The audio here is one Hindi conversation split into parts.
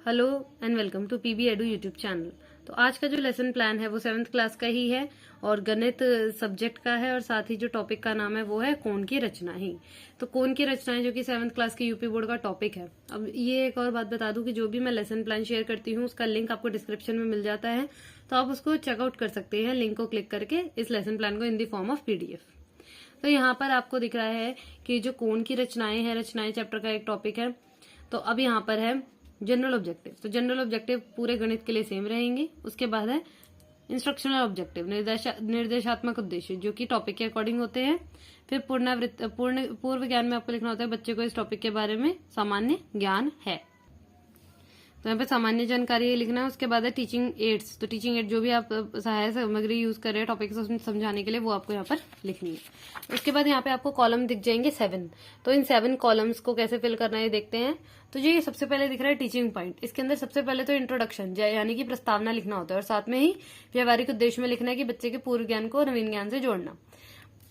Hello and welcome to PB edu YouTube channel. तो आज का जो लेसन प्लान है वो 7th क्लास का ही है और गणित सब्जेक्ट का है और साथ ही जो टॉपिक का नाम है वो है कोण की रचना ही। तो कोण की रचना है जो कि 7th क्लास के यूपी बोर्ड का टॉपिक है। अब ये एक और बात बता दूं कि जो भी मैं लेसन प्लान शेयर करती हूँ उसका लिंक आपको डिस्क्रिप्शन में मिल जाता है, तो आप उसको चेकआउट कर सकते हैं लिंक को क्लिक करके इस लेसन प्लान को इन दी फॉर्म ऑफ पीडीएफ। तो यहाँ पर आपको दिख रहा है कि जो कोण की रचनाएं है, रचनाएं चैप्टर का एक टॉपिक है। तो अब यहाँ पर है जनरल ऑब्जेक्टिव। तो जनरल ऑब्जेक्टिव पूरे गणित के लिए सेम रहेंगे। उसके बाद है इंस्ट्रक्शनल ऑब्जेक्टिव, निर्देशात्मक उद्देश्य जो कि टॉपिक के अकॉर्डिंग होते हैं। फिर पूर्व ज्ञान में आपको लिखना होता है बच्चे को इस टॉपिक के बारे में सामान्य ज्ञान है, तो यहाँ पे सामान्य जानकारी लिखना है। उसके बाद है टीचिंग एड्स। तो टीचिंग एड जो भी आप सहायक सामग्री यूज कर रहे हैं टॉपिक समझाने के लिए वो आपको यहाँ पर लिखनी है। उसके बाद यहाँ पे आपको कॉलम दिख जाएंगे 7। तो इन 7 कॉलम्स को कैसे फिल करना है देखते हैं। तो जो ये सबसे पहले दिख रहा है टीचिंग पॉइंट, इसके अंदर सबसे पहले तो इंट्रोडक्शन यानी कि प्रस्तावना लिखना होता है और साथ में ही व्यवहारिक उद्देश्य में लिखना है कि बच्चे के पूर्व ज्ञान को नवीन ज्ञान से जोड़ना।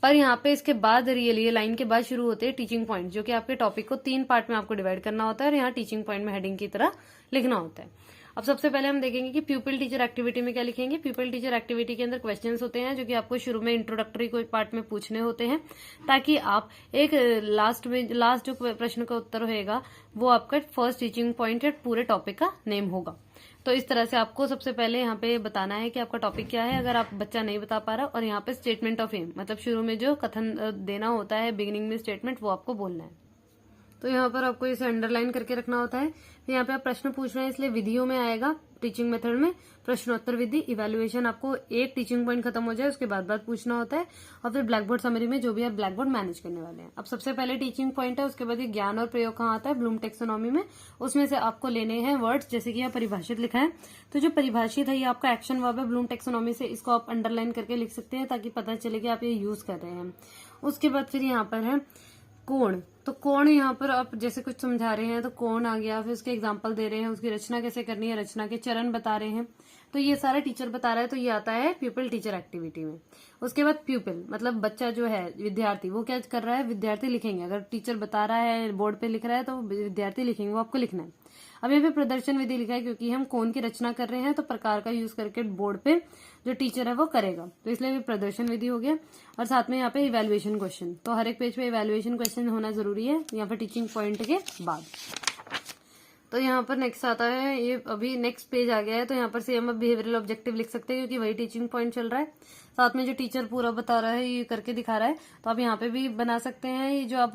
पर यहाँ पे इसके बाद ये लाइन के बाद शुरू होते हैं टीचिंग पॉइंट, जो कि आपके टॉपिक को 3 पार्ट में आपको डिवाइड करना होता है और यहाँ टीचिंग पॉइंट में हेडिंग की तरह लिखना होता है। अब सबसे पहले हम देखेंगे कि प्यूपिल टीचर एक्टिविटी में क्या लिखेंगे। प्यूपिल टीचर एक्टिविटी के अंदर क्वेश्चंस होते हैं जो कि आपको शुरू में इंट्रोडक्टरी कोई पार्ट में पूछने होते हैं, ताकि आप एक लास्ट जो प्रश्न का उत्तर होगा वो आपका फर्स्ट टीचिंग पॉइंट है, पूरे टॉपिक का नेम होगा। तो इस तरह से आपको सबसे पहले यहाँ पे बताना है कि आपका टॉपिक क्या है, अगर आप बच्चा नहीं बता पा रहा। और यहाँ पे स्टेटमेंट ऑफ एम मतलब शुरू में जो कथन देना होता है बिगिनिंग में स्टेटमेंट, वो आपको बोलना है। तो यहाँ पर आपको इसे अंडरलाइन करके रखना होता है। तो यहाँ पे आप प्रश्न पूछ रहे हैं इसलिए विधियों में आएगा, टीचिंग मेथड में प्रश्नोत्तर विधि। इवैल्यूएशन आपको एक टीचिंग पॉइंट खत्म हो जाए उसके बाद पूछना होता है। और फिर ब्लैक बोर्ड समरी में जो भी आप ब्लैक बोर्ड मैनेज करने वाले हैं। अब सबसे पहले टीचिंग पॉइंट है, उसके बाद ये ज्ञान और प्रयोग कहाँ आता है, ब्लूम टेक्सोनॉमी में। उसमें से आपको लेने हैं वर्ड्स, जैसे कि यहाँ परिभाषित लिखा है। तो जो परिभाषित है ये आपका एक्शन वर्ब है ब्लूम टेक्सोनॉमी से, इसको आप अंडरलाइन करके लिख सकते हैं ताकि पता चले कि आप ये यूज कर रहे हैं। उसके बाद फिर यहाँ पर है कोण। तो कोण यहाँ पर आप जैसे कुछ समझा रहे हैं तो कोण आ गया, फिर उसके एग्जांपल दे रहे हैं, उसकी रचना कैसे करनी है, रचना के चरण बता रहे हैं। तो ये सारा टीचर बता रहा है, तो ये आता है प्यूपिल टीचर एक्टिविटी में। उसके बाद प्यूपिल मतलब बच्चा जो है विद्यार्थी, वो क्या कर रहा है, विद्यार्थी लिखेंगे। अगर टीचर बता रहा है बोर्ड पे लिख रहा है तो विद्यार्थी लिखेंगे, वो आपको लिखना है। अब यहाँ पे प्रदर्शन विधि लिखा है क्योंकि हम कोण की रचना कर रहे हैं तो प्रकार का यूज करके बोर्ड पे जो टीचर है वो करेगा, तो इसलिए भी प्रदर्शन विधि हो गया। और साथ में यहाँ पे इवैल्यूएशन क्वेश्चन, तो हर एक पेज पे इवैल्यूएशन क्वेश्चन होना जरूरी है यहाँ पे टीचिंग पॉइंट के बाद। तो यहाँ पर नेक्स्ट आता है, ये अभी नेक्स्ट पेज आ गया है, तो यहाँ पर से हम बिहेवियरल ऑब्जेक्टिव लिख सकते हैं क्योंकि वही टीचिंग पॉइंट चल रहा है। साथ में जो टीचर पूरा बता रहा है ये करके दिखा रहा है, तो आप यहाँ पे भी बना सकते हैं ये जो आप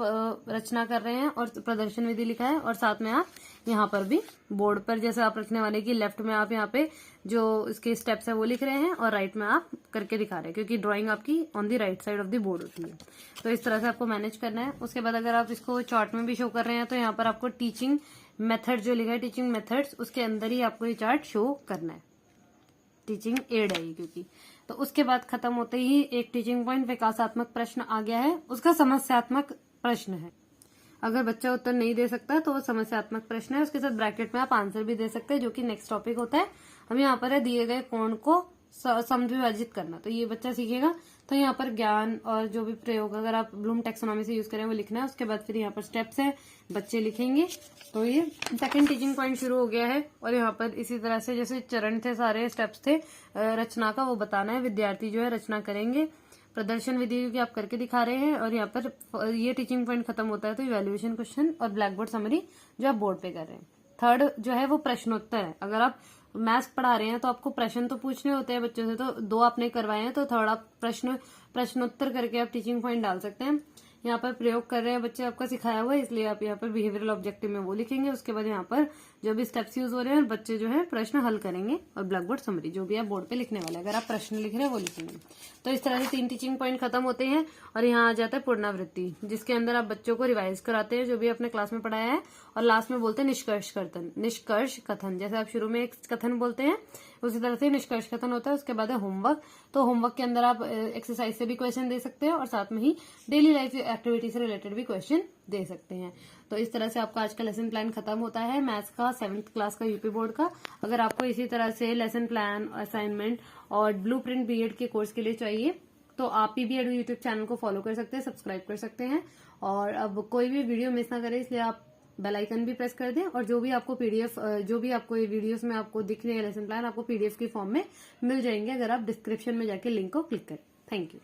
रचना कर रहे हैं। और प्रदर्शन विधि लिखा है और साथ में आप यहाँ पर भी बोर्ड पर जैसे आप रखने वाले की लेफ्ट में आप यहाँ पे जो इसके स्टेप्स है वो लिख रहे हैं और राइट में आप करके दिखा रहे हैं, क्योंकि ड्राइंग आपकी on the right side of the board होती है। तो इस तरह से आपको मैनेज करना है। उसके बाद अगर आप इसको चार्ट में भी शो कर रहे हैं तो यहाँ पर आपको टीचिंग मेथड जो लिखा है टीचिंग मेथड्स, उसके अंदर ही आपको ये चार्ट शो करना है। टीचिंग एड है क्योंकि। तो उसके बाद खत्म होते ही एक टीचिंग पॉइंट विकासात्मक प्रश्न आ गया है, उसका समस्यात्मक प्रश्न है। अगर बच्चा उत्तर नहीं दे सकता तो वो समस्यात्मक प्रश्न है, उसके साथ ब्रैकेट में आप आंसर भी दे सकते हैं जो कि नेक्स्ट टॉपिक होता है। हम यहाँ पर है दिए गए कोण को समद्विभाजित करना, तो ये बच्चा सीखेगा। तो यहाँ पर ज्ञान और जो भी प्रयोग अगर आप ब्लूम टेक्सोनॉमी से यूज करें वो लिखना है। उसके बाद फिर यहाँ पर स्टेप्स है, बच्चे लिखेंगे। तो ये सेकंड टीचिंग पॉइंट शुरू हो गया है। और यहाँ पर इसी तरह से जैसे चरण थे, सारे स्टेप्स थे रचना का, वो बताना है। विद्यार्थी जो है रचना करेंगे। प्रदर्शन विधि की आप करके दिखा रहे हैं और यहाँ पर ये टीचिंग पॉइंट खत्म होता है तो इवैल्यूएशन क्वेश्चन और ब्लैक बोर्ड समरी जो आप बोर्ड पे कर रहे हैं। थर्ड जो है वो प्रश्नोत्तर है। अगर आप मैथ्स पढ़ा रहे हैं तो आपको प्रश्न तो पूछने होते हैं बच्चों से, तो 2 आपने करवाए हैं तो थर्ड आप प्रश्नोत्तर करके आप टीचिंग पॉइंट डाल सकते हैं। यहाँ पर प्रयोग कर रहे हैं बच्चे, आपका सिखाया हुआ है इसलिए आप यहाँ पर बिहेवियरल ऑब्जेक्टिव में वो लिखेंगे। उसके बाद यहाँ पर जो भी स्टेप्स यूज हो रहे हैं बच्चे जो है प्रश्न हल करेंगे और ब्लैक बोर्ड समरी जो भी आप बोर्ड पे लिखने वाले, अगर आप प्रश्न लिख रहे हैं वो लिखेंगे। तो इस तरह से 3 टीचिंग पॉइंट खत्म होते हैं। और यहाँ आ जाता है पुनरावृत्ति, जिसके अंदर आप बच्चों को रिवाइज कराते हैं जो भी आपने क्लास में पढ़ाया है। और लास्ट में बोलते हैं निष्कर्ष कथन। जैसे आप शुरू में एक कथन बोलते हैं उसी तरह से निष्कर्ष कथन होता है। उसके बाद है होमवर्क। तो होमवर्क के अंदर आप एक्सरसाइज से भी क्वेश्चन दे सकते हैं और साथ में ही डेली लाइफ एक्टिविटी से रिलेटेड भी क्वेश्चन दे सकते हैं। तो इस तरह से आपका आज का लेसन प्लान खत्म होता है मैथ्स का 7th क्लास का यूपी बोर्ड का। अगर आपको इसी तरह से लेसन प्लान, असाइनमेंट और ब्लूप्रिंट बीएड के कोर्स के लिए चाहिए तो आप पीबी एडू यूट्यूब चैनल को फॉलो कर सकते हैं, सब्सक्राइब कर सकते हैं। और अब कोई भी वीडियो मिस ना करें इसलिए आप बेल आइकन भी प्रेस कर दें, और जो भी आपको पीडीएफ, जो भी आपको ये वीडियोस में आपको दिख रहे हैं लेसन प्लान, आपको पीडीएफ की फॉर्म में मिल जाएंगे अगर आप डिस्क्रिप्शन में जाके लिंक को क्लिक करें। Thank you.